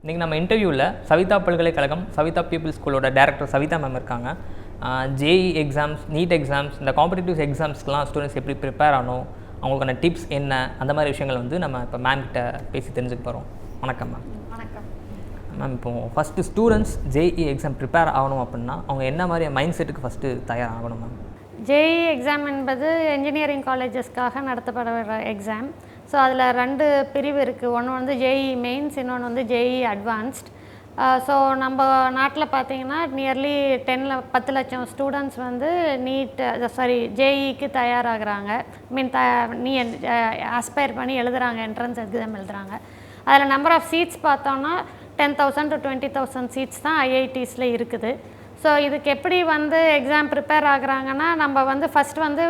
இன்றைக்கி நம்ம இன்டர்வியூவில் சவிதா பல்கலைக்கழகம் சவிதா பீப்புள் ஸ்கூலோட டைரக்டர் சவிதா மேம் இருக்காங்க. ஜேஇ எக்ஸாம்ஸ், நீட் எக்ஸாம்ஸ், இந்த காம்படிட்டிவ் எக்ஸாம்ஸ்க்கெலாம் ஸ்டூடெண்ட்ஸ் எப்படி ப்ரிப்பேர் ஆகணும், அவங்களுக்கான டிப்ஸ் என்ன, அந்த மாதிரி விஷயங்கள் வந்து நம்ம இப்போ மேம் கிட்ட பேசி தெரிஞ்சுக்க போகிறோம். வணக்கம் மேம். வணக்கம் மேம். இப்போது first students JEE exam prepare ஆகணும் அப்படின்னா அவங்க என்ன மாதிரி மைண்ட் செட்டுக்கு ஃபஸ்ட்டு தயாராகணும் மேம்? ஜேஇ எக்ஸாம் என்பது என்ஜினியரிங் காலேஜஸ்க்காக நடத்தப்படுற எக்ஸாம். ஸோ அதில் 2 பிரிவு இருக்குது. ஒன்று வந்து ஜேஇ மெயின்ஸ், இன்னொன்று வந்து ஜேஇ அட்வான்ஸ்ட். ஸோ நம்ம நாட்டில் பார்த்திங்கன்னா நியர்லி 10 லட்சம் ஸ்டூடெண்ட்ஸ் வந்து ஜேஇக்கு தயாராகிறாங்க. நீ ஆஸ்பயர் பண்ணி எழுதுகிறாங்க, என்ட்ரன்ஸ் எக்ஸாம் எழுதுகிறாங்க. அதில் நம்பர் ஆஃப் சீட்ஸ் பார்த்தோன்னா 10,000 to 20,000 சீட்ஸ் தான் ஐஐடிஸில் இருக்குது. ஸோ இதுக்கு எப்படி வந்து எக்ஸாம் ப்ரிப்பேர் ஆகுறாங்கன்னா, நம்ம வந்து ஃபஸ்ட்டு வந்து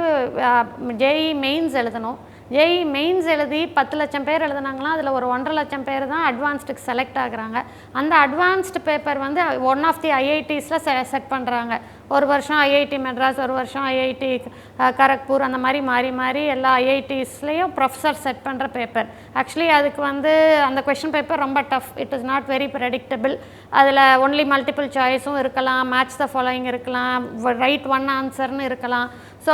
ஜேஇ மெயின்ஸ் எழுதணும். ஜேஇ மெயின்ஸ் எழுதி 10 லட்சம் பேர் எழுதுனாங்களாம், அதில் ஒரு 1.5 லட்சம் பேர் தான் அட்வான்ஸ்டுக்கு செலக்ட் ஆகுறாங்க. அந்த அட்வான்ஸ்டு பேப்பர் வந்து ஒன் ஆஃப் தி ஐஐடிஸில் செட் பண்ணுறாங்க. ஒரு வருஷம் ஐஐடி மெட்ராஸ், ஒரு வருஷம் ஐஐடி கரக்பூர், அந்த மாதிரி மாறி எல்லா ஐஐடிஸ்லேயும் ப்ரொஃபஸர் செட் பண்ணுற பேப்பர். ஆக்சுவலி அதுக்கு வந்து அந்த கொஷின் பேப்பர் ரொம்ப tough. It is not very predictable. அதில் ஒன்லி மல்டிபிள் சாய்ஸும் இருக்கலாம், மேட்ச் த ஃபாலோயிங் இருக்கலாம், ரைட் ஒன் ஆன்சர்னு இருக்கலாம். ஸோ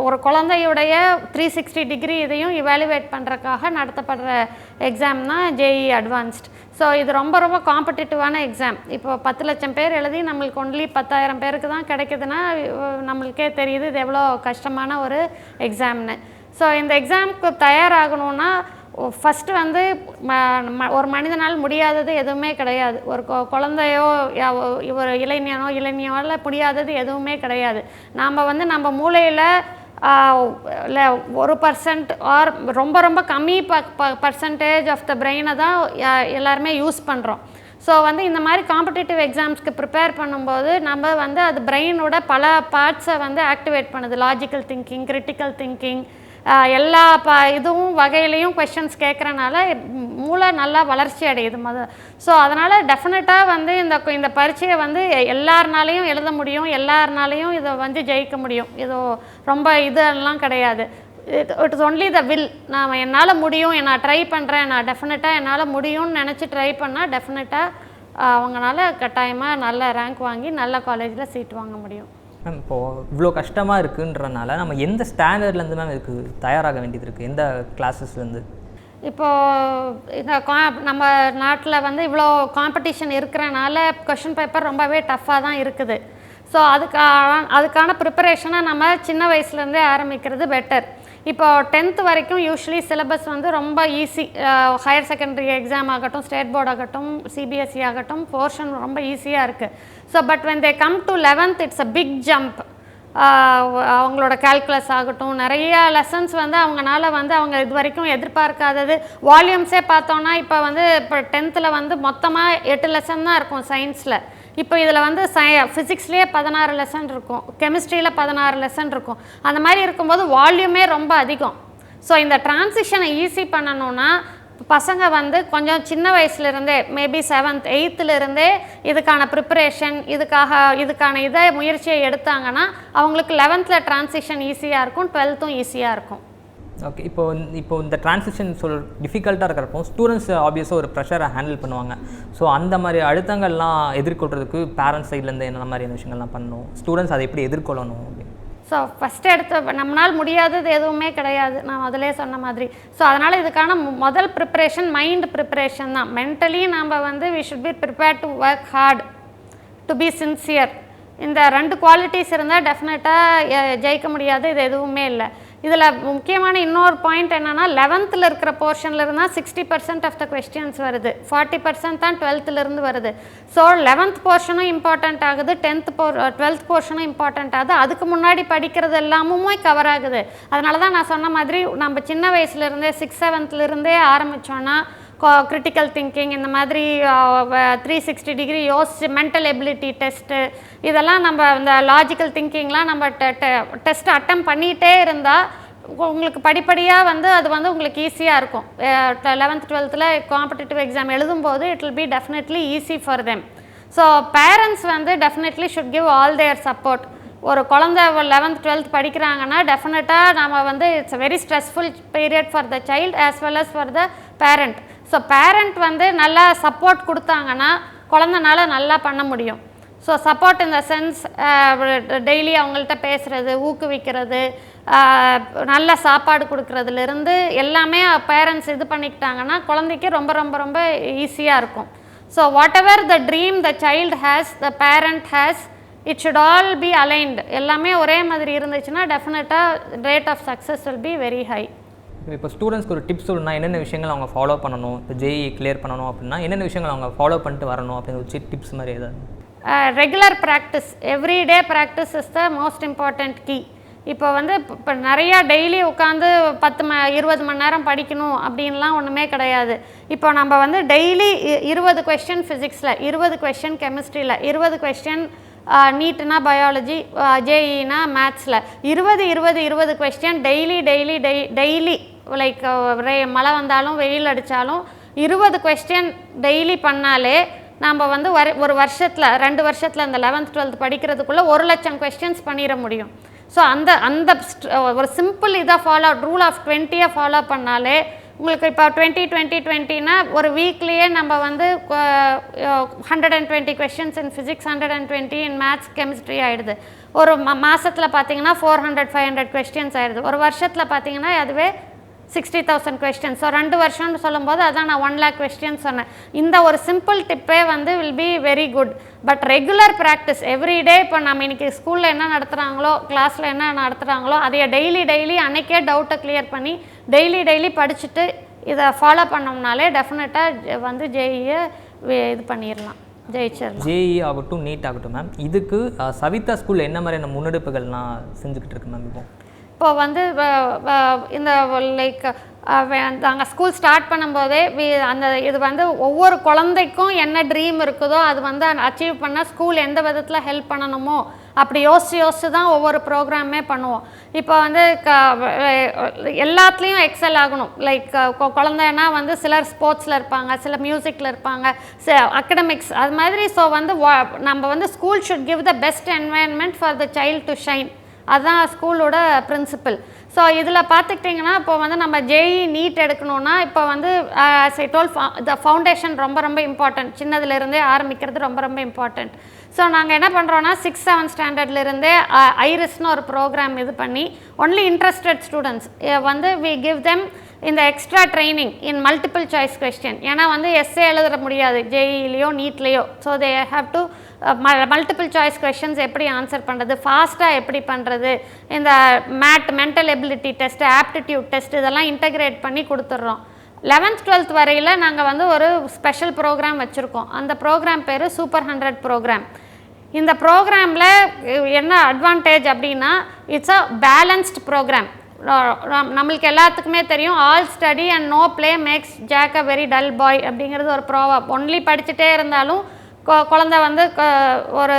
ஒரு குழந்தையுடைய 360 டிகிரி இதையும் இவாலுவேட் பண்ணுறதுக்காக நடத்தப்படுற எக்ஸாம் தான் ஜேஇ அட்வான்ஸ்ட். ஸோ இது ரொம்ப காம்படிட்டிவான எக்ஸாம். இப்போ 10 லட்சம் பேர் எழுதி நம்மளுக்கு ஒன்லி 10,000 பேருக்கு தான் கிடைக்குதுன்னா நம்மளுக்கே தெரியுது இது எவ்வளோ கஷ்டமான ஒரு எக்ஸாம்னு. ஸோ இந்த எக்ஸாமுக்கு தயாராகணுன்னா ஃபஸ்ட்டு வந்து ஒரு மனிதனால் முடியாதது எதுவுமே கிடையாது. ஒரு குழந்தையோ ஒரு இளைஞனோ முடியாதது எதுவுமே கிடையாது. நாம் வந்து நம்ம மூளையில் 1% ஆர் ரொம்ப கம்மி பர்சன்டேஜ் ஆஃப் த பிரெயினை தான் எல்லாருமே யூஸ் பண்ணுறோம். ஸோ வந்து இந்த மாதிரி காம்படிட்டிவ் எக்ஸாம்ஸ்க்கு ப்ரிப்பேர் பண்ணும்போது நம்ம வந்து அது பிரெயினோட பல பார்ட்ஸை வந்து ஆக்டிவேட் பண்ணுது. லாஜிக்கல் திங்கிங், கிரிட்டிக்கல் திங்கிங், எல்லா இதுவும் வகையிலையும் கொஷின்ஸ் கேட்குறனால மூளை நல்லா வளர்ச்சி அடையுது ஸோ அதனால் டெஃபினட்டாக வந்து இந்த பரீட்சையை வந்து எல்லாருனாலையும் எழுத முடியும், எல்லாருனாலையும் இதை வந்து ஜெயிக்க முடியும். இது ரொம்ப இதெல்லாம் கிடையாது. It is only the will. நான் என்னால் முடியும், நான் ட்ரை பண்ணுறேன், நான் டெஃபினட்டாக என்னால் முடியும்னு நினச்சி ட்ரை பண்ணால் டெஃபினட்டாக அவங்களால கட்டாயமாக நல்ல ரேங்க் வாங்கி நல்ல காலேஜில் சீட் வாங்க முடியும். மேம், இப்போது இவ்வளோ கஷ்டமாக இருக்குன்றனால நம்ம எந்த ஸ்டாண்டர்ட்லேருந்து மேம் இதுக்கு தயாராக வேண்டியது இருக்குது? எந்த கிளாஸஸ்லேருந்து? இப்போது இந்த நம்ம நாட்டில் வந்து இவ்வளோ காம்படிஷன் இருக்கிறனால கொஷின் பேப்பர் ரொம்பவே டஃப்பாக தான் இருக்குது. ஸோ அதுக்கான ப்ரிப்பரேஷனை நம்ம சின்ன வயசுலேருந்தே ஆரம்பிக்கிறது பெட்டர். இப்போ 10th வரைக்கும் யூஸ்வலி சிலபஸ் வந்து ரொம்ப ஈஸி. ஹையர் செகண்டரி எக்ஸாம் ஆகட்டும், ஸ்டேட் போர்ட் ஆகட்டும், சிபிஎஸ்சி ஆகட்டும், போர்ஷன் ரொம்ப ஈஸியாக இருக்குது. So but when they come to 11th it's a big jump. அவங்களோட கால்குலஸ் ஆகட்டும், நிறைய லெசன்ஸ் வந்து அவங்களால வந்து அவங்க இது வரைக்கும் எதிர்பார்க்காதது. வால்யூம்ஸே பார்த்தோன்னா இப்போ 10th வந்து மொத்தமாக 8 லெசன் தான் இருக்கும் சயின்ஸில். இப்போ இதில் வந்து ஃபிசிக்ஸ்லேயே 16 லெசன் இருக்கும், கெமிஸ்ட்ரியில் 16 லெசன் இருக்கும். அந்த மாதிரி இருக்கும்போது வால்யூமே ரொம்ப அதிகம். ஸோ இந்த டிரான்சிஷனை ஈஸி பண்ணணுன்னா பசங்க வந்து கொஞ்சம் சின்ன வயசுலேருந்தே மேபி 7th 8th இதுக்கான ப்ரிப்பரேஷன் இதுக்கான முயற்சியை எடுத்தாங்கன்னா அவங்களுக்கு 11th டிரான்சிஷன் ஈஸியாக இருக்கும், 12th ஈஸியாக இருக்கும். ஓகே. இப்போ இந்த டிரான்சிஷன் டிஃபிகல்ட்டாக இருக்கிறப்போ ஸ்டூடெண்ட்ஸ் ஆப்வியஸாக ஒரு ப்ரெஷரை ஹேண்டில் பண்ணுவாங்க. ஸோ அந்த மாதிரி அழுத்தங்கள்லாம் எதிர்கொள்கிறதுக்கு பேரண்ட்ஸ் சைட்லேருந்து என்ன மாதிரியான விஷயங்கள்லாம் பண்ணணும், ஸ்டூடெண்ட்ஸ் அதை எப்படி எதிர்கொள்ளணும் அப்படின்னு? ஸோ ஃபஸ்ட்டு நம்மளால் முடியாதது எதுவுமே கிடையாது, நான் அதிலே சொன்ன மாதிரி. ஸோ அதனால் இதுக்கான முதல் ப்ரிப்பரேஷன் மைண்ட் ப்ரிப்பரேஷன் தான். மென்டலி நம்ம வந்து we should be prepared to work hard, to be sincere. இந்த 2 குவாலிட்டிஸ் இருந்தால் டெஃபினட்டாக ஜெயிக்க முடியாது, இது எதுவுமே இல்லை. இதில் முக்கியமான இன்னொரு பாயிண்ட் என்னென்னா 11th இருக்கிற போர்ஷனில் இருந்தால் 60% ஆஃப் த கொஸ்டின்ஸ் வருது, 40% தான் 12th வருது. ஸோ 11th போர்ஷனும் இம்பார்ட்டண்ட் ஆகுது, 12th போர்ஷனும் இம்பார்ட்டண்ட் ஆகுது. அதுக்கு முன்னாடி படிக்கிறது எல்லாமுமே கவர் ஆகுது. அதனால தான் நான் சொன்ன மாதிரி நம்ம சின்ன வயசுலேருந்தே 6th 7th ஆரம்பித்தோன்னா கிரிட்டிக்கல் திங்கிங், இந்த மாதிரி 360 டிகிரி யோசிச்சு மென்டல் எபிலிட்டி டெஸ்ட்டு, இதெல்லாம் நம்ம இந்த லாஜிக்கல் திங்கிங்லாம் நம்ம டெஸ்ட் அட்டம் பண்ணிகிட்டே இருந்தால் உங்களுக்கு படிப்படியாக வந்து அது வந்து உங்களுக்கு ஈஸியாக இருக்கும். 11th 12th காம்படிட்டிவ் எக்ஸாம் எழுதும்போது it will be definitely easy for them. So parents வந்து definitely should give all their support. ஒரு குழந்தை 11th 12th படிக்கிறாங்கன்னா டெஃபினட்டாக நம்ம வந்து it's a very stressful period for the child as well as for the parent. So so parent வந்து நல்லா support கொடுத்தாங்கன்னா குழந்தைனால நல்லா பண்ண முடியும். ஸோ சப்போர்ட் இந்த சென்ஸ் டெய்லி அவங்கள்ட்ட பேசுகிறது, ஊக்குவிக்கிறது, நல்ல சாப்பாடு கொடுக்குறதுலேருந்து எல்லாமே பேரண்ட்ஸ் இது பண்ணிக்கிட்டாங்கன்னா குழந்தைக்கு ரொம்ப ரொம்ப ரொம்ப ஈஸியாக இருக்கும். So whatever the dream the child has, the parent has, it should all be aligned. எல்லாமே ஒரே மாதிரி இருந்துச்சுன்னா டெஃபினட்டாக rate of success will be very high. இப்போ ஸ்டூடெண்ட்ஸ்க்கு ஒரு டிப்ஸ் சொல்லணும்னா என்னென்ன விஷயங்கள் அவங்க ஃபாலோ பண்ணணும், இப்போ ஜேஇ கிளியர் பண்ணணும் அப்படின்னா என்னென்ன விஷயங்கள் அவங்க ஃபாலோ பண்ணிட்டு வரணும் அப்படின்னு ஒரு டிப்ஸ் மாதிரி ஏதாவது? Regular practice, everyday practice is the most important key. இப்போ வந்து இப்போ நிறையா டெய்லி உட்காந்து 20 மணி நேரம் படிக்கணும் அப்படின்லாம் ஒன்றுமே கிடையாது. இப்போ நம்ம வந்து டெய்லி 20 கொஸ்டின் ஃபிசிக்ஸில், 20 கொஸ்டின் கெமிஸ்ட்ரியில், 20 கொஸ்டின் நீட்னா பயாலஜி, ஜேஇனா மேத்ஸில், 20 கொஸ்டின் டெய்லி லைக் மழை வந்தாலும் வெயில் அடித்தாலும் 20 கொஸ்டின் டெய்லி பண்ணாலே நம்ம வந்து ஒரு வருஷத்தில் 2 வருஷத்தில் இந்த 11th 12th படிக்கிறதுக்குள்ளே 1,00,000 கொஸ்டின்ஸ் பண்ணிட முடியும். ஸோ அந்த ஒரு சிம்பிள் இதை ரூல் ஆஃப் 20 ஃபாலோ பண்ணாலே உங்களுக்கு இப்போ 20 ஒரு வீக்லேயே நம்ம வந்து 120 questions in physics, 120 in maths, chemistry ஆகிடுது. ஒரு மாதத்தில் பார்த்தீங்கன்னா 400-500 கொஸ்டின்ஸ் ஆகிடுது. ஒரு வருஷத்தில் பார்த்தீங்கன்னா அதுவே 60,000 கொஸ்டின்ஸ். ஸோ 2 வருஷம்னு சொல்லும்போது அதான் நான் 1 lakh கொஸ்டின்ஸ் சொன்னேன். இந்த ஒரு சிம்பிள் டிப்பே வந்து will be very good. But regular practice everyday. இப்போ நம்ம இன்றைக்கி ஸ்கூலில் என்ன நடத்துகிறாங்களோ, கிளாஸில் என்ன நடத்துகிறாங்களோ அதைய டெய்லி அன்றைக்கே டவுட்டை கிளியர் பண்ணி டெய்லி படிச்சுட்டு இதை ஃபாலோ பண்ணோம்னாலே டெஃபினட்டாக வந்து ஜேஇயை இது பண்ணிடலாம், ஜெயிச்சிடலாம். ஜேஇ ஆகட்டும், நீட் ஆகட்டும் மேம், இதுக்கு சவிதா ஸ்கூலில் என்ன மாதிரியான முன்னெடுப்புகள்லாம் செஞ்சுக்கிட்டு இருக்கு மேம்? இப்போ வந்து இந்த லைக் நாங்கள் ஸ்கூல் ஸ்டார்ட் பண்ணும்போதே அந்த இது வந்து ஒவ்வொரு குழந்தைக்கும் என்ன ட்ரீம் இருக்குதோ அது வந்து அச்சீவ் பண்ண ஸ்கூல் எந்த விதத்தில் ஹெல்ப் பண்ணணுமோ அப்படி யோசிச்சு தான் ஒவ்வொரு ப்ரோக்ராமே பண்ணுவோம். இப்போ வந்து எல்லாத்துலேயும் எக்ஸல் ஆகணும். லைக் குழந்தைன்னா வந்து சிலர் ஸ்போர்ட்ஸில் இருப்பாங்க, சில மியூசிக்கில் இருப்பாங்க, அகடமிக்ஸ் அது மாதிரி. ஸோ வந்து நம்ம வந்து school should give the best environment for the child to shine. அதுதான் ஸ்கூலோட பிரின்சிபல். ஸோ இதில் பார்த்துக்கிட்டிங்கன்னா இப்போ வந்து நம்ம ஜேஇ நீட் எடுக்கணுன்னா இப்போ வந்து த ஃபவுண்டேஷன் ரொம்ப இம்பார்ட்டன்ட். சின்னதுலேருந்தே ஆரம்பிக்கிறது ரொம்ப இம்பார்ட்டண்ட். ஸோ நாங்கள் என்ன பண்ணுறோன்னா 6th 7th ஸ்டாண்டர்ட்லேருந்தே ஐரிஸ்னு ஒரு ப்ரோக்ராம் இது பண்ணி ஒன்லி இன்ட்ரெஸ்டட் ஸ்டூடெண்ட்ஸ் வந்து வி கிவ் தெம் இந்த extra training in multiple choice question. ஏன்னா வந்து எஸ்ஏ எழுத முடியாது ஜேஇலையோ நீட்லேயோ. So they have to multiple choice questions எப்படி ஆன்சர் பண்ணுறது, ஃபாஸ்ட்டாக எப்படி பண்ணுறது, இந்த mental ability test, aptitude test இதெல்லாம் இன்டகிரேட் பண்ணி கொடுத்துட்றோம். 11th 12th வரையில் நாங்கள் வந்து ஒரு ஸ்பெஷல் ப்ரோக்ராம் வச்சுருக்கோம். அந்த ப்ரோக்ராம் பேர் சூப்பர் 100 ப்ரோக்ராம். இந்த ப்ரோக்ராமில் என்ன அட்வான்டேஜ் அப்படின்னா இட்ஸ் அ பேலன்ஸ்ட் ப்ரோக்ராம். நம்மளுக்கு எல்லாத்துக்குமே தெரியும், all study and no play makes Jack a very dull boy அப்படிங்கிறது ஒரு ப்ரோவர்ப். ஒன்லி படிச்சுட்டே இருந்தாலும் குழந்தை வந்து ஒரு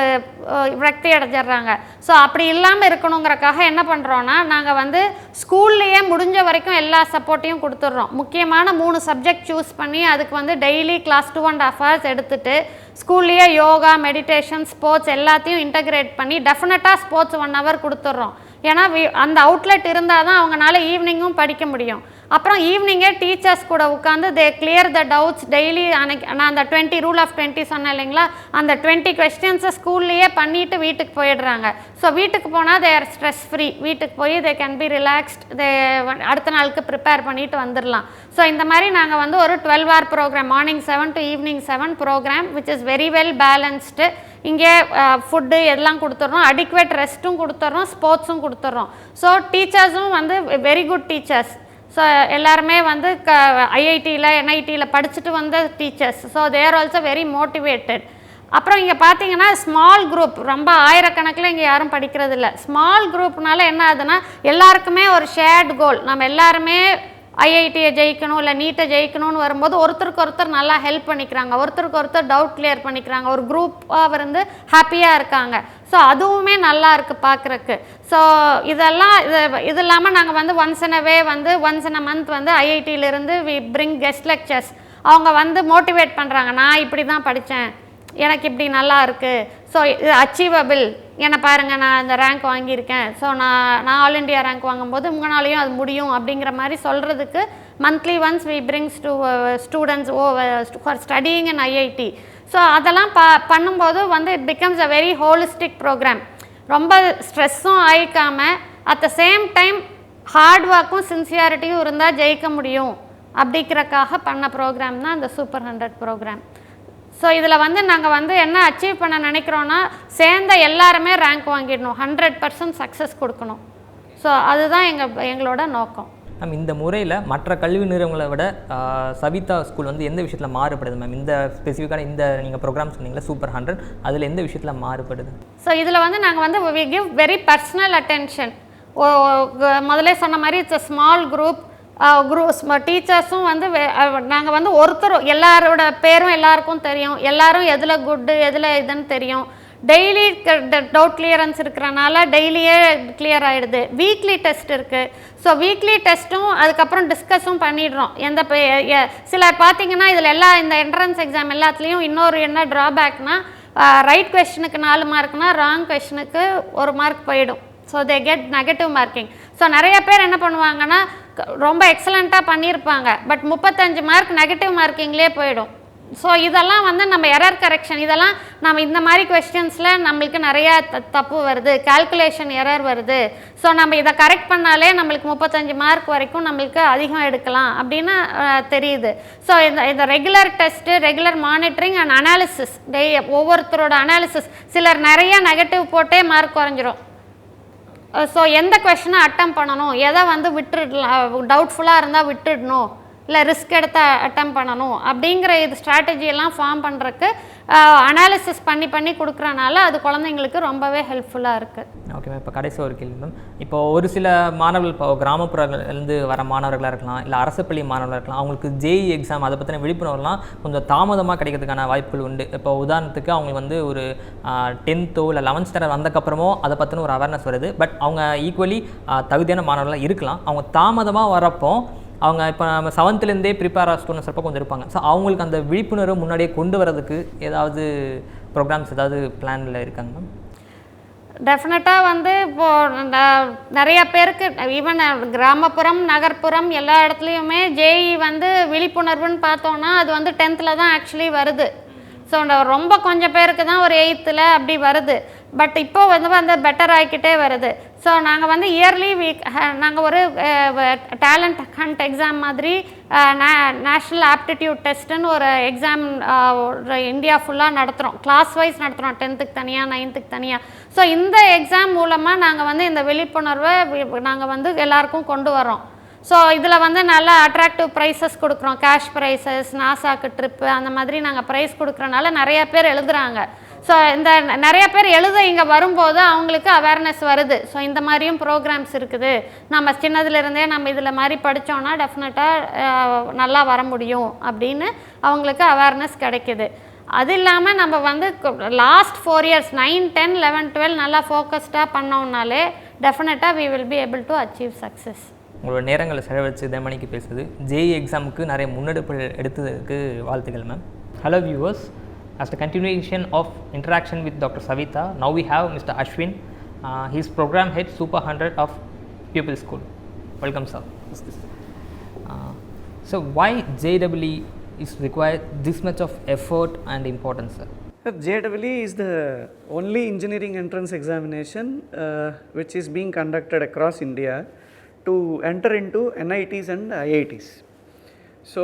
விரக்தி அடைஞ்சிடுறாங்க. ஸோ அப்படி இல்லாமல் இருக்கணுங்கிறக்காக என்ன பண்ணுறோன்னா நாங்கள் வந்து ஸ்கூல்லையே முடிஞ்ச வரைக்கும் எல்லா சப்போர்ட்டையும் கொடுத்துட்றோம். முக்கியமான 3 சப்ஜெக்ட் சூஸ் பண்ணி அதுக்கு வந்து டெய்லி கிளாஸ் 2.5 hours எடுத்துகிட்டு ஸ்கூல்லையே யோகா, மெடிடேஷன், ஸ்போர்ட்ஸ் எல்லாத்தையும் இன்டகிரேட் பண்ணி டெஃபினட்டாக ஸ்போர்ட்ஸ் 1 hour கொடுத்துட்றோம். ஏன்னா அந்த அவுட்லெட் இருந்தால் தான் அவங்களால ஈவினிங்கும் படிக்க முடியும். அப்புறம் ஈவினிங்கே டீச்சர்ஸ் கூட உட்காந்து தே கிளியர் த டவுட்ஸ் டெய்லி. அன்னைக்கு நான் அந்த 20 ரூல் ஆஃப் 20 சொன்னேன் இல்லைங்களா, அந்த 20 கொஸ்டின்ஸை ஸ்கூல்லையே பண்ணிவிட்டு வீட்டுக்கு போயிடுறாங்க. ஸோ வீட்டுக்கு போனால் தே ஆர் ஸ்ட்ரெஸ் ஃப்ரீ. வீட்டுக்கு போய் தே கேன் பி ரிலாக்ஸ்ட், தே அடுத்த நாளுக்கு ப்ரிப்பேர் பண்ணிட்டு வந்துடலாம். ஸோ இந்த மாதிரி நாங்கள் வந்து ஒரு 12 hour programme, morning 7 to evening 7 programme which is very well balanced. இங்கே ஃபுட்டு எல்லாம் கொடுத்துட்றோம், அடிக்குவேட் ரெஸ்ட்டும் கொடுத்துட்றோம், ஸ்போர்ட்ஸும் கொடுத்துட்றோம். ஸோ டீச்சர்ஸும் வந்து வெரி குட் டீச்சர்ஸ். ஸோ எல்லாருமே வந்து ஐஐடியில் என்ஐடியில் படிச்சுட்டு வந்த teachers. So they are also very motivated. அப்புறம் இங்கே பார்த்தீங்கன்னா ஸ்மால் குரூப், ரொம்ப ஆயிரக்கணக்கில் இங்கே யாரும் படிக்கிறது இல்லை. ஸ்மால் குரூப்னால என்ன ஆகுதுன்னா எல்லாருக்குமே ஒரு ஷேர்டு கோல். நம்ம எல்லாருமே ஐஐடியை ஜெயிக்கணும் இல்லை நீட்டை ஜெயிக்கணும்னு வரும்போது ஒருத்தருக்கு ஒருத்தர் நல்லா ஹெல்ப் பண்ணிக்கிறாங்க, ஒருத்தருக்கு ஒருத்தர் டவுட் கிளியர் பண்ணிக்கிறாங்க, ஒரு குரூப்பாக இருந்து ஹாப்பியாக இருக்காங்க. ஸோ அதுவுமே நல்லா இருக்குது பார்க்குறக்கு. ஸோ இதெல்லாம் இது இல்லாமல் நாங்கள் வந்து ஒன்ஸ் இன் அ மந்த் வந்து ஐஐடியிலேருந்து வி பிரிங் கெஸ்ட் லெக்சர்ஸ். அவங்க வந்து மோட்டிவேட் பண்ணுறாங்க, நான் இப்படி தான் படித்தேன், எனக்கு இப்படி நல்லா இருக்குது, ஸோ இது அச்சீவபிள், என்னை பாருங்கள் நான் இந்த ரேங்க் வாங்கியிருக்கேன், ஸோ நான் ஆல் இண்டியா ரேங்க் வாங்கும்போது உங்களாலையும் அது முடியும் அப்படிங்கிற மாதிரி சொல்கிறதுக்கு monthly once we brings to students for studying in IIT. So அதெல்லாம் பண்ணும்போது வந்து it becomes a very holistic program. ரொம்ப ஸ்ட்ரெஸ்ஸும் ஆயிக்காமல் at the same time hard ஒர்க்கும் சின்சியாரிட்டியும் இருந்தால் ஜெயிக்க முடியும் அப்படிங்கிறக்காக பண்ண ப்ரோக்ராம் தான் இந்த சூப்பர் 100 ப்ரோக்ராம். ஸோ இதில் வந்து நாங்கள் வந்து என்ன அச்சீவ் பண்ண நினைக்கிறோன்னா சேர்ந்த எல்லாருமே ரேங்க் வாங்கிடணும், 100% சக்ஸஸ் கொடுக்கணும். ஸோ அதுதான் எங்களோட நோக்கம். மேம், இந்த முறையில் மற்ற கல்வி நிறுவனங்களை விட சவிதா ஸ்கூல் வந்து எந்த விஷயத்தில் மாறுபடுது மேம்? இந்த ஸ்பெசிஃபிக்கான இந்த நீங்கள் ப்ரோக்ராம் சொன்னீங்களா சூப்பர் 100, அதில் எந்த விஷயத்தில் மாறுபடுது? ஸோ இதில் வந்து நாங்கள் வந்து we give very personal attention. முதல்ல சொன்ன மாதிரி இட்ஸ் a small group. டீச்சர்ஸும் வந்து நாங்கள் வந்து ஒருத்தர் எல்லாரோட பேரும் எல்லாருக்கும் தெரியும், எல்லாரும் எதில் குட்டு எதில் இதுன்னு தெரியும். டெய்லி டவுட் கிளியரன்ஸ் இருக்கிறனால டெய்லியே கிளியர் ஆகிடுது. வீக்லி டெஸ்ட் இருக்குது. ஸோ வீக்லி டெஸ்ட்டும் அதுக்கப்புறம் டிஸ்கஸும் பண்ணிடுறோம். சிலர் பார்த்தீங்கன்னா இதில் இந்த என்ட்ரன்ஸ் எக்ஸாம் எல்லாத்துலேயும் இன்னொரு என்ன ட்ராபேக்னா, ரைட் கொஸ்டினுக்கு 4 மார்க்னா ராங் கொஸ்டினுக்கு 1 மார்க் போயிடும். So they get negative marking. So நிறைய பேர் என்ன பண்ணுவாங்கன்னா ரொம்ப எக்ஸலண்ட்டாக பண்ணியிருப்பாங்க, பட் 35 மார்க் நெகட்டிவ் மார்க்கிங்லேயே போயிடும். ஸோ இதெல்லாம் வந்து நம்ம எரர் கரெக்ஷன், இதெல்லாம் நம்ம இந்த மாதிரி கொஸ்டின்ஸில் நம்மளுக்கு நிறையா தப்பு வருது, கால்குலேஷன் எரர் வருது. ஸோ நம்ம இதை கரெக்ட் பண்ணாலே நம்மளுக்கு 35 மார்க் வரைக்கும் நம்மளுக்கு அதிகம் எடுக்கலாம் அப்படின்னு தெரியுது. ஸோ இந்த regular test, regular monitoring and analysis, ஒவ்வொருத்தரோட அனாலிசிஸ், சிலர் நிறைய நெகட்டிவ் போட்டே மார்க் குறைஞ்சிரும். ஸோ எந்த கொஸ்டினை அட்டம் பண்ணணும், எதை வந்து விட்டுடலாம், டவுட்ஃபுல்லாக இருந்தால் விட்டுடணும், இல்லை ரிஸ்க் எடுத்து அட்டம் பண்ணணும் அப்படிங்கிற இது ஸ்ட்ராட்டஜியெல்லாம் ஃபார்ம் பண்ணுறதுக்கு அனாலிசிஸ் பண்ணி கொடுக்குறனால அது குழந்தைங்களுக்கு ரொம்பவே ஹெல்ப்ஃபுல்லாக இருக்குது. ஓகே மேம், இப்போ கடைசி ஒரு கேள்வி மேம். இப்போ ஒரு சில மாணவர்கள் இப்போ கிராமப்புறங்கள்லேருந்து வர மாணவர்களாக இருக்கலாம், இல்லை அரசு பள்ளி மாணவர்களாக இருக்கலாம், அவங்களுக்கு ஜேஇ எக்ஸாம் அதை பற்றின விழிப்புணர்வுலாம் கொஞ்சம் தாமதமாக கிடைக்கிறதுக்கான வாய்ப்புகள் உண்டு. இப்போ உதாரணத்துக்கு அவங்களுக்கு வந்து ஒரு 10th இல்லை 11th ஸ்டாண்டர்ட் வந்தக்கப்புறமோ அதை பற்றின ஒரு அவேர்னஸ் வருது. பட் அவங்க ஈக்குவலி தகுதியான மாணவர்களாக இருக்கலாம். அவங்க தாமதமாக வரப்போ அவங்க இப்போ நம்ம 7th ப்ரிப்பேர் ஆகிற ஸ்டூடெண்ட்ஸ் அப்போ கொஞ்சம் இருப்பாங்க. ஸோ அவங்களுக்கு அந்த விழிப்புணர்வு முன்னாடியே கொண்டு வரதுக்கு ஏதாவது ப்ரோக்ராம்ஸ் ஏதாவது பிளானில் இருக்காங்க மேம்? டெஃபினட்டாக வந்து இப்போது நிறைய பேருக்கு ஈவன் கிராமப்புறம் நகர்ப்புறம் எல்லா இடத்துலையுமே ஜேஇ வந்து விழிப்புணர்வுன்னு பார்த்தோன்னா அது வந்து 10th தான் ஆக்சுவலி வருது. ஸோ ரொம்ப கொஞ்சம் பேருக்கு தான் ஒரு 8th அப்படி வருது. பட் இப்போ வந்து பெட்டர் ஆகிக்கிட்டே வருது. ஸோ நாங்கள் வந்து இயர்லி நாங்கள் ஒரு டேலண்ட் ஹண்ட் எக்ஸாம் மாதிரி நேஷ்னல் ஆப்டிடியூட் டெஸ்ட்டுன்னு ஒரு எக்ஸாம் இந்தியா ஃபுல்லாக நடத்துகிறோம். கிளாஸ் வைஸ் நடத்துகிறோம், 10th தனியாக 9th தனியாக. ஸோ இந்த எக்ஸாம் மூலமாக நாங்கள் வந்து இந்த விழிப்புணர்வை நாங்கள் வந்து எல்லாருக்கும் கொண்டு வரோம். ஸோ இதில் வந்து நல்லா அட்ராக்டிவ் ப்ரைஸஸ் கொடுக்குறோம், கேஷ் ப்ரைஸஸ், நாசாக்கு ட்ரிப்பு, அந்த மாதிரி நாங்கள் ப்ரைஸ் கொடுக்குறனால நிறைய பேர் எழுதுகிறாங்க. ஸோ இந்த நிறைய பேர் எழுத இங்கே வரும்போது அவங்களுக்கு அவேர்னஸ் வருது. ஸோ இந்த மாதிரியும் ப்ரோக்ராம்ஸ் இருக்குது, நம்ம சின்னதுலேருந்தே நம்ம இதில் மாதிரி படித்தோன்னா டெஃபினட்டாக நல்லா வர முடியும் அப்படின்னு அவங்களுக்கு அவேர்னஸ் கிடைக்கிது. அது இல்லாமல் நம்ம வந்து லாஸ்ட் 4 years 9, 10, 11, 12 நல்லா ஃபோக்கஸ்டாக பண்ணோம்னாலே டெஃபினட்டாக we will be able to achieve success. உங்களோட நேரங்களை செலவழித்து தினமணிக்கு பேசுது ஜேஇ எக்ஸாமுக்கு நிறைய முன்னெடுப்புகள் எடுத்ததுக்கு வாழ்த்துக்கள் ma'am. Hello viewers, as a continuation of interaction with Dr. Savitha, now we have Mr. Ashwin. He is program head Super 100 of Pupil School. Welcome sir. So why JEE is required this much of effort and importance sir? JEE is the only engineering entrance examination which is being conducted across India to enter into NITs and IITs. So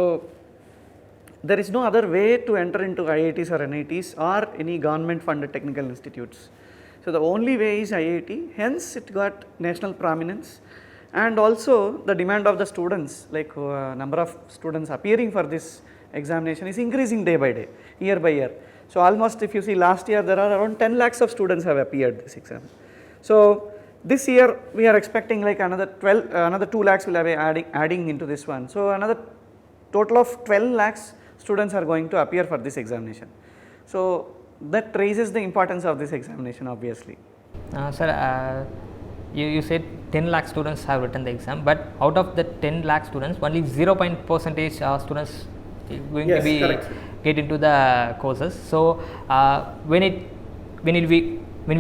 there is no other way to enter into IITs or NITs or any government funded technical institutes. So the only way is IIT, hence it got national prominence, and also the demand of the students, like number of students appearing for this examination is increasing day by day, year by year. So almost if you see last year there are around 10 lakhs of students have appeared this exam. So this year we are expecting like another 2 lakhs will be adding into this one. So another total of 12 lakhs students are going to appear for this examination. So that raises the importance of this examination obviously. Sir, you said 10 lakh students have written the exam, but out of the 10 lakh students only 0% students going to be get into the courses. So when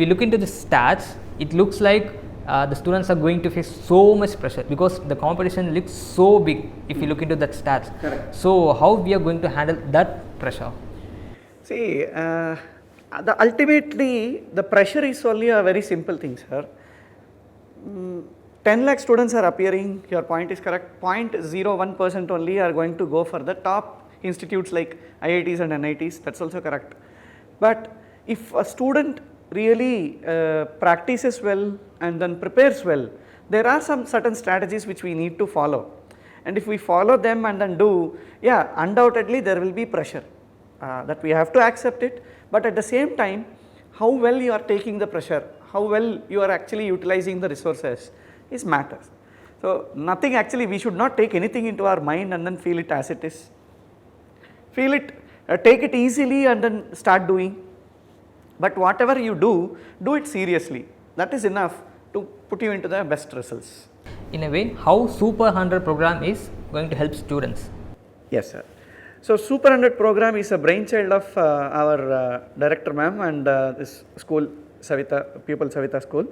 we look into the stats, it looks like the students are going to face so much pressure because the competition looks so big if you look into that stats. Correct. So how we are going to handle that pressure? See, ultimately the pressure is only a very simple thing, sir. 10 lakh students are appearing, your point is correct, 0.01% only are going to go for the top institutes like IITs and NITs, that's also correct. But if a student really practices well and then prepares well, there are some certain strategies which we need to follow. And if we follow them and then do, yeah, undoubtedly there will be pressure. That we have to accept it, but at the same time, how well you are taking the pressure, how well you are actually utilizing the resources is matters. So, nothing actually, we should not take anything into our mind and then feel it as it is. Feel it, take it easily and then start doing. But whatever you do it seriously. That is enough to put you into the best results. In a way, how Super 100 program is going to help students? Yes, sir. So, Super 100 program is a brainchild of our director ma'am and this school, Savita, Pupil Savita school.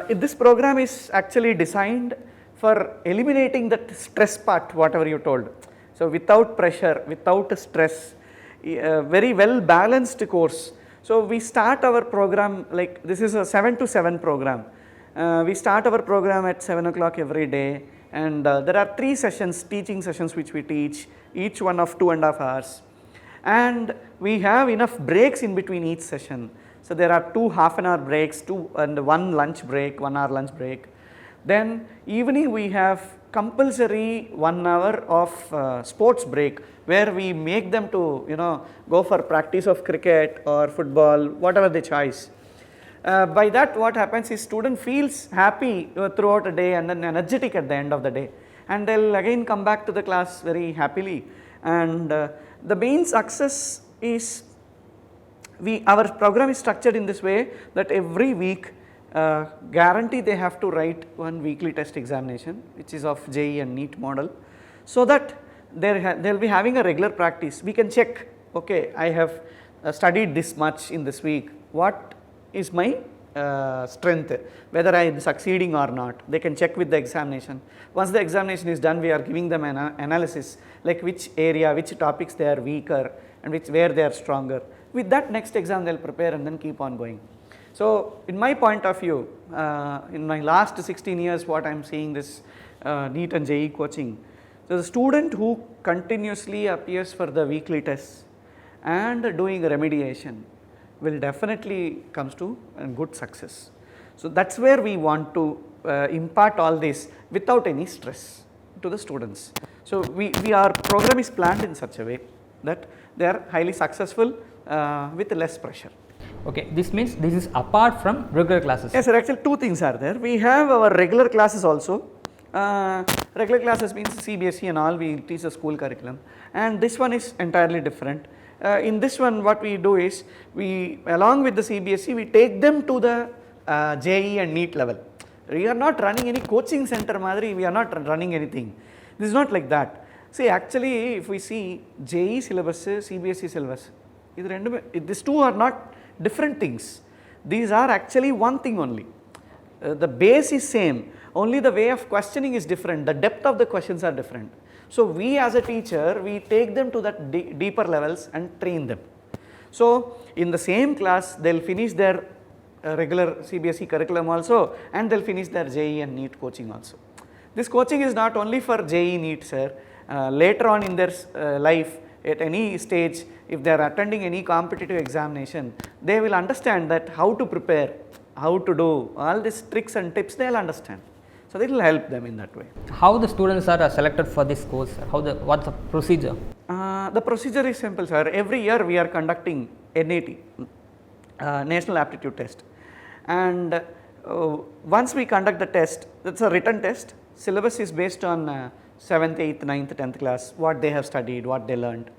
This program is actually designed for eliminating that stress part, whatever you told. So, without pressure, without stress, very well balanced course. So, we start our program like this is a 7 to 7 program. We start our program at 7 o'clock every day, and there are 3 sessions, teaching sessions which we teach, each one of 2.5 hours, and we have enough breaks in between each session. So, there are 2 half-an-hour breaks, 2 and 1 lunch break, 1 hour lunch break. Then evening we have compulsory 1 hour of sports break, where we make them to go for practice of cricket or football, whatever they choice. By that what happens is student feels happy throughout the day and then energetic at the end of the day, and they will again come back to the class very happily. And the main success is our program is structured in this way that every week guarantee they have to write one weekly test examination which is of JEE and NEET model, so that they will be having a regular practice. We can check, okay, I have studied this much in this week, what is my strength, whether I am succeeding or not. They can check with the examination. Once the examination is done, we are giving them an analysis like which area, which topics they are weaker and where they are stronger. With that, next exam they will prepare and then keep on going. So, in my point of view, in my last 16 years what I am seeing this NEET and JEE coaching, so the student who continuously appears for the weekly tests and doing remediation will definitely comes to a good success. So, that is where we want to impart all this without any stress to the students. So, our program is planned in such a way that they are highly successful with less pressure. Okay, this means this is apart from regular classes. Yes, sir. Actually, 2 things are there. We have our regular classes also. Regular classes means CBSE and all, we teach the school curriculum, and this one is entirely different. In this one what we do is, we along with the CBSE we take them to the JEE and NEET level. We are not running any coaching center madri, we are not running anything. This is not like that. See, actually if we see JEE syllabus, CBSE syllabus, these two are not different things. These are actually one thing only. The base is same, only the way of questioning is different, the depth of the questions are different. So, we as a teacher, we take them to that deeper levels and train them. So, in the same class, they will finish their regular CBSE curriculum also, and they will finish their JEE and NEET coaching also. This coaching is not only for JEE NEET, sir. Later on in their life, at any stage, if they are attending any competitive examination, they will understand that how to prepare, how to do, all these tricks and tips they will understand. So, it will help them in that way. How the students are selected for this course, sir? What's the procedure? The procedure is simple, sir. Every year we are conducting NEET, National Aptitude Test, and once we conduct the test, that is a written test. Syllabus is based on 7th, 8th, 9th, 10th class, what they have studied, what they learned,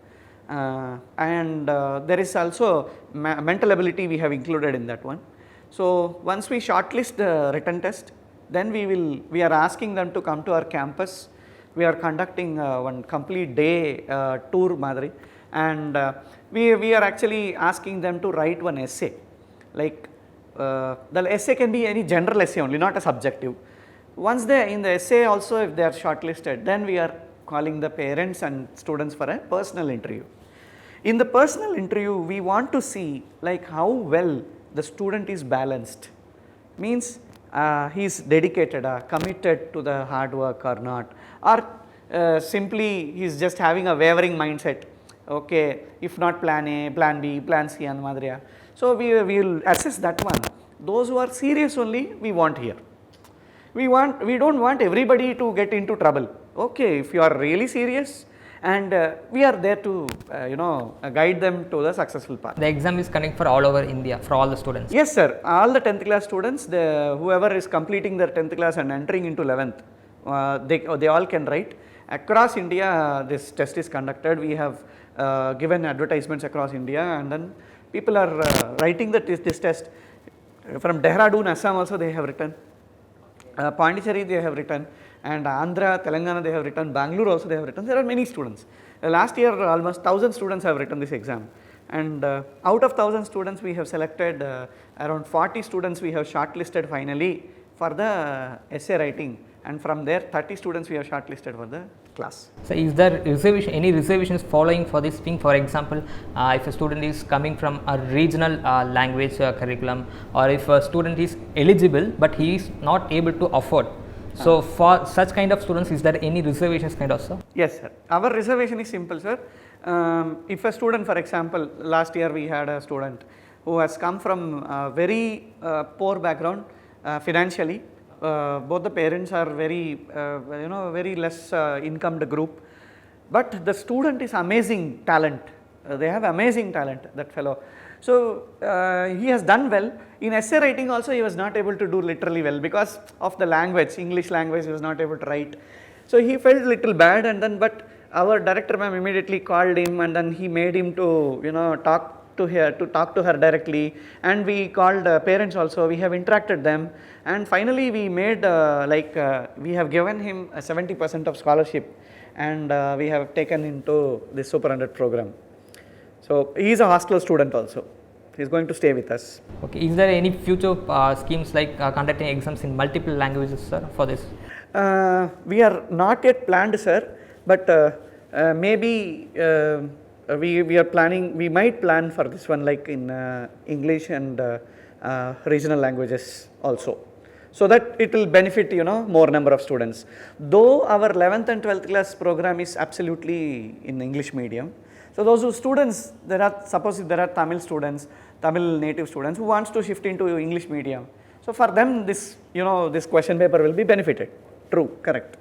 and there is also mental ability we have included in that one. So, once we shortlist the written test, then we are asking them to come to our campus. We are conducting one complete day tour madri, and we are actually asking them to write one essay, like the essay can be any general essay only, not a subjective. Once they in the essay also, if they are shortlisted, then we are calling the parents and students for a personal interview. In the personal interview, we want to see like how well the student is balanced, means he is dedicated, committed to the hard work or not, or simply he is just having a wavering mindset, okay, if not plan A, plan B, plan C and Madhya. So we will assess that one. Those who are serious only we want here. We don't want everybody to get into trouble. Okay, if you are really serious, and we are there to guide them to the successful path. The exam is conducted for all over India for all the students. Yes sir, all the 10th class students, whoever is completing their 10th class and entering into 11th, they all can write. Across India this test is conducted. We have given advertisements across India, and then people are writing this test. From Dehradun, Assam also they have written, Pondicherry they have written, and Andhra, Telangana they have written, Bangalore also they have written. There are many students. Last year almost 1000 students have written this exam, and out of 1000 students we have selected around 40 students we have shortlisted finally for the essay writing, and from there 30 students we have shortlisted for the class. So is there any reservations following for this thing? For example, if a student is coming from a regional language curriculum, or if a student is eligible but he is not able to afford, so for such kind of students, is there any reservations kind of, sir? Yes sir, our reservation is simple sir. If a student, for example, last year we had a student who has come from a very poor background financially. Both the parents are very very less incomed group, but the student is amazing talent. They have amazing talent, that fellow. So he has done well. In essay writing also he was not able to do literally well because of the language, English language he was not able to write. So he felt little bad, and then but our director ma'am immediately called him, and then he made him to talk to her directly, and we called parents also. We have interacted them, and finally we made we have given him a 70% of scholarship, and we have taken into the Super 100 program. So he is a hostel student also. He is going to stay with us. Okay. Is there any future schemes like conducting exams in multiple languages, sir, for this? We are not yet planned, sir, but maybe we are planning. We might plan for this one like in English and regional languages also, so that it will benefit more number of students. Though our 11th and 12th class program is absolutely in English medium. So those students, suppose there are Tamil students, Tamil native students who wants to shift into English medium. So for them this this question paper will be benefited. True, correct.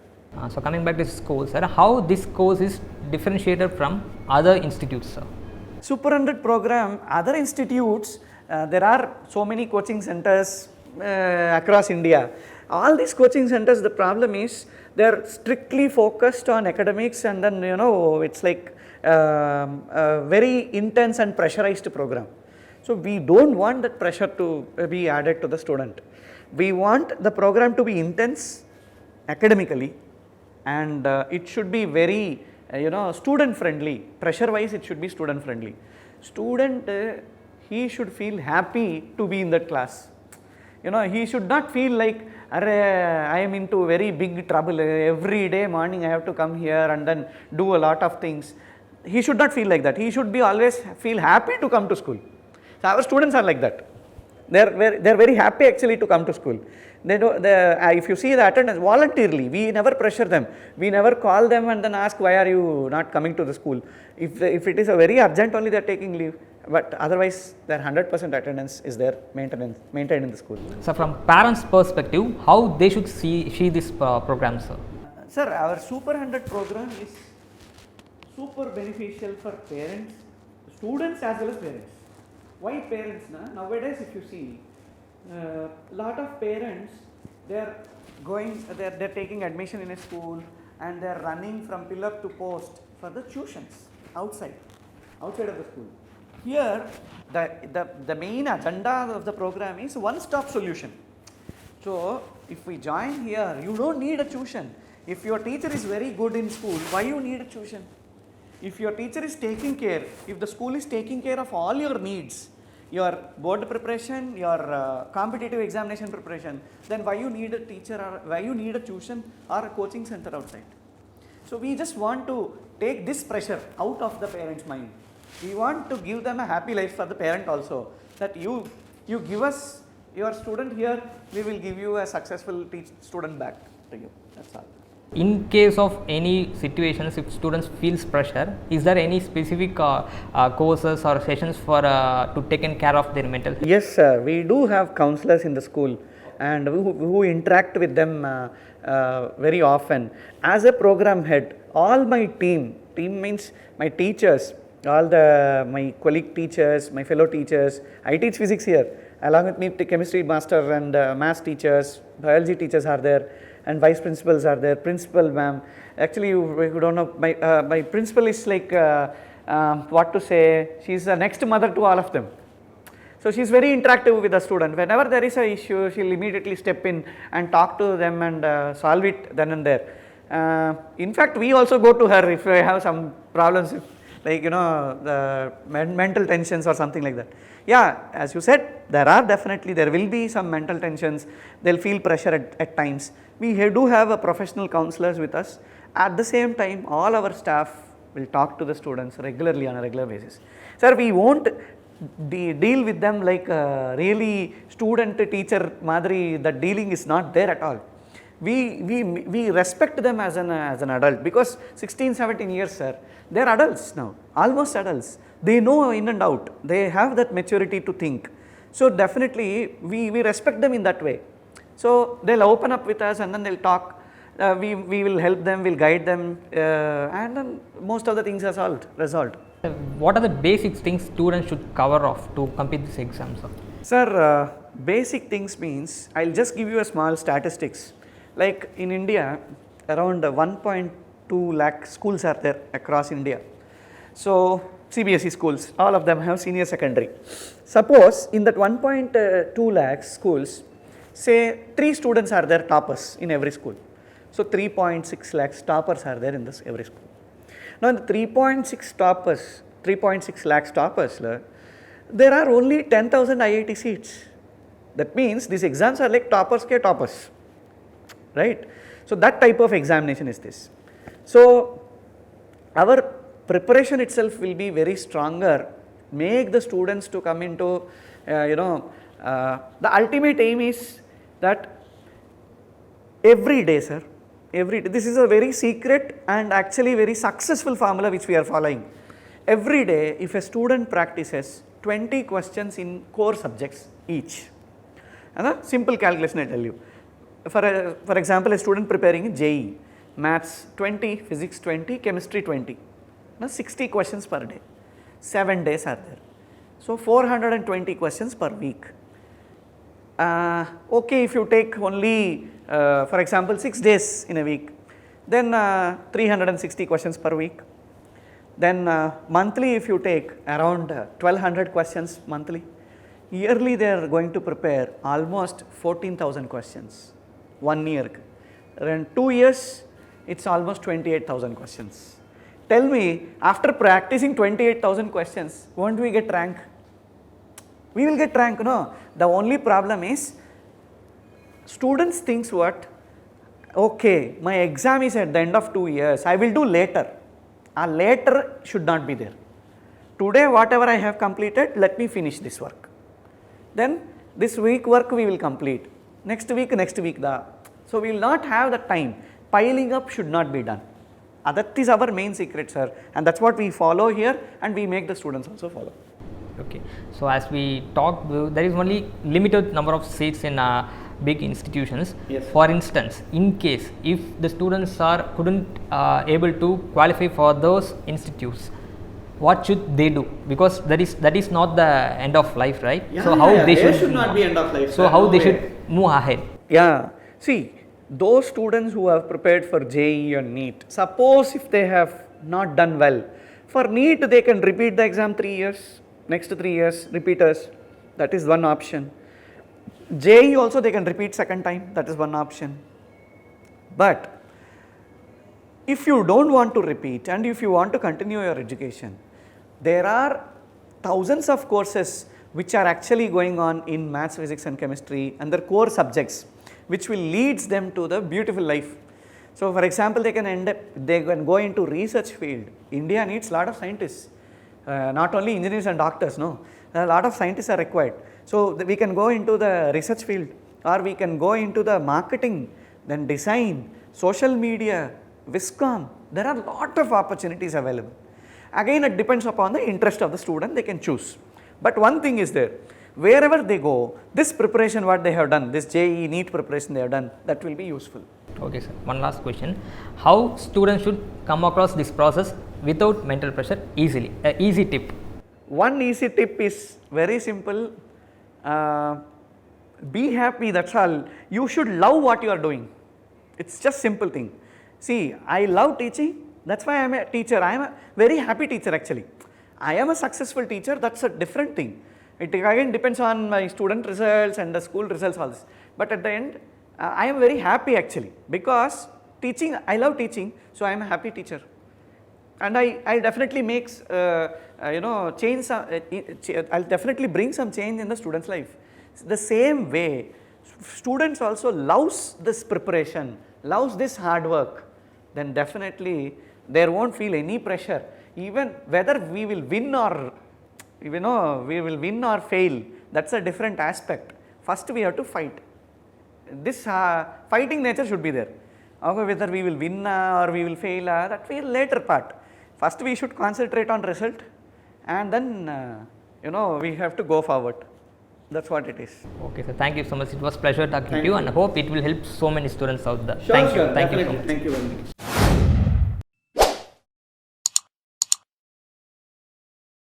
So coming back to this course, sir, how this course is differentiated from other institutes, sir? Super 100 program, other institutes, there are so many coaching centers across India. All these coaching centers, the problem is they are strictly focused on academics, and then it's like a very intense and pressurized program. So we don't want that pressure to be added to the student. We want the program to be intense academically, and it should be very student friendly. Pressure wise it should be student friendly. Student he should feel happy to be in that class. He should not feel like I am into very big trouble, every day morning I have to come here and then do a lot of things. He should not feel like that. He should be always feel happy to come to school. So our students are like that. They are very happy actually to come to school. If you see the attendance voluntarily, we never pressure them. We never call them and then ask why are you not coming to the school. If it is a very urgent only they are taking leave. But otherwise their 100% attendance is there maintained in the school. So from parents' perspective, how they should see this program, sir? Sir, our Super 100 program is super beneficial for parents, students as well as parents. Why parents? Nowadays if you see, lot of parents, they are taking admission in a school and they are running from pillar to post for the tuitions outside of the school. Here the main agenda of the program is one-stop solution. So if we join here, you don't need a tuition. If your teacher is very good in school, why you need a tuition? If your teacher is taking care, if the school is taking care of all your needs, your board preparation, your competitive examination preparation, then why you need a teacher or why you need a tuition or a coaching center outside? So we just want to take this pressure out of the parent's mind. We want to give them a happy life for the parent also, that you give us your student here, we will give you a successful student back to you. That's all. In case of any situations, if students feels pressure, is there any specific courses or sessions for to taken care of their mental health? Yes, sir. We do have counselors in the school, and who interact with them very often. As a program head, all my team means my teachers, all my colleague teachers, my fellow teachers. I teach physics here. Along with me, the chemistry master and maths teachers, biology teachers are there, and vice principals are there, principal ma'am. Actually, you don't know, my principal is like, what to say, she's the next mother to all of them. So she is very interactive with the student. Whenever there is a issue, she will immediately step in and talk to them and solve it then and there. In fact, we also go to her if we have some problems, like the mental tensions or something like that. Yeah, as you said, there will be some mental tensions. They'll feel pressure at times. We do have a professional counselors with us. At the same time, all our staff will talk to the students regularly on a regular basis. Sir, we won't deal with them like really student teacher madri. The dealing is not there at all. We respect them as an adult, because 16-17 years, sir, they are adults now, almost adults. They know in and out. They have that maturity to think. So definitely we respect them in that way. So they'll open up with us and then they'll talk. We will help them, we'll guide them, and then most of the things are resolved. What are the basic things students should cover off to complete these exams? Sir, basic things means, I'll just give you a small statistics. Like in India, around 1.2 lakh schools are there across India. So CBSE schools, all of them have senior secondary. Suppose in that 1.2 lakh schools, say 3 students are there toppers in every school. So 3.6 lakhs toppers are there in this every school. Now in the 3.6 lakhs toppers, there are only 10,000 IIT seats. That means these exams are like toppers ke toppers, right? So that type of examination is this. So our preparation itself will be very stronger, make the students to come into, the ultimate aim is that every day, sir, this is a very secret and actually very successful formula which we are following. Every day, if a student practices 20 questions in core subjects each, and a simple calculation I tell you. For example, a student preparing JEE, maths 20, physics 20, chemistry 20. Now 60 questions per day, 7 days are there. So 420 questions per week. Okay, if you take only, for example, 6 days in a week, then 360 questions per week. Then monthly, if you take around 1200 questions monthly, yearly they are going to prepare almost 14,000 questions, 1 year. And 2 years, it's almost 28,000 questions. Tell me, after practicing 28,000 questions, won't we get rank? We will get rank, no. The only problem is, students thinks what? Okay, my exam is at the end of 2 years, I will do later. Later should not be there. Today, whatever I have completed, let me finish this work. Then, this week work we will complete. Next week. So, we will not have the time. Piling up should not be done. That is our main secret, sir, and that's what we follow here, and we make the students also follow. Okay, so as we talked, there is only limited number of seats in big institutions. Yes. For instance, in case if the students couldn't able to qualify for those institutes, what should they do? Because that is not the end of life, right? Yeah, so how they should not be end of life. So how they should move ahead? Yeah, see, those students who have prepared for JEE or NEET, suppose if they have not done well, for NEET they can repeat the exam 3 years, next 3 years, repeaters, that is one option. JEE also they can repeat second time, that is one option. But if you don't want to repeat and if you want to continue your education, there are thousands of courses which are actually going on in maths, physics and chemistry and their core subjects, which will leads them to the beautiful life. So for example, they can go into research field. India needs lot of scientists, not only engineers and doctors, no, a lot of scientists are required. So we can go into the research field, or we can go into the marketing, then design, social media, Viscom. There are lot of opportunities available. Again, it depends upon the interest of the student, they can choose. But one thing is there, wherever they go, this preparation what they have done, this JEE NEET preparation they have done, that will be useful. Okay sir, one last question. How students should come across this process without mental pressure easily? Easy tip. One easy tip is very simple, be happy, that's all. You should love what you are doing. It's just simple thing. See, I love teaching, that's why I am a teacher. I am a very happy teacher actually. I am a successful teacher, that's a different thing. It again depends on my student results and the school results all this. But at the end, I am very happy actually, because teaching, I love teaching, so I am a happy teacher. And I definitely makes, change, I'll definitely bring some change in the student's life. The same way, students also loves this preparation, loves this hard work, then definitely they won't feel any pressure. Even whether we will win or, we will win or fail, that's a different aspect. First we have to fight. This fighting nature should be there. Whether we will win or we will fail, that will later part. First we should concentrate on result, and then we have to go forward. That's what it is. Okay sir, thank you so much. It was pleasure talking to you, and I hope it will help so many students out there. Sure, Thank you. Thank you so much. Thank you very much.